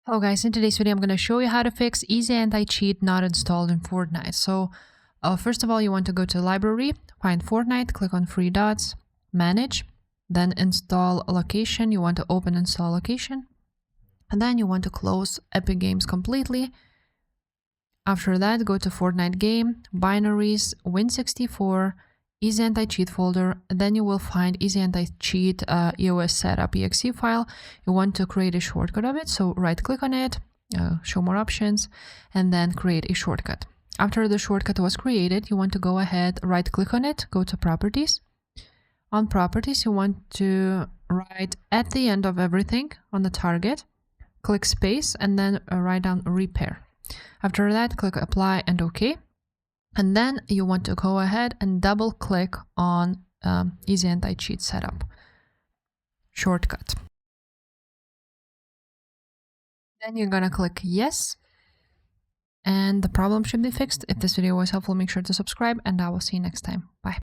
Hello guys, in today's video I'm going to show you how to fix easy anti-cheat not installed in Fortnite. So first of all, you want to go to library, find Fortnite, click on three dots, manage, then install location. You want to open install location, and then you want to close Epic Games completely. After that, go to Fortnite game, binaries, Win64, easy anti-cheat folder. Then you will find easy anti-cheat EOS setup exe file. You want to create a shortcut of it, so right click on it, show more options, and then create a shortcut. After the shortcut was created, you want to go ahead, right click on it, go to properties. On properties, you want to write at the end of everything on the target, click space, and then write down repair. After that, click apply and OK. And then you want to go ahead and double click on easy anti-cheat setup shortcut. Then you're gonna click yes, and the problem should be fixed. If this video was helpful, make sure to subscribe, and I will see you next time. Bye.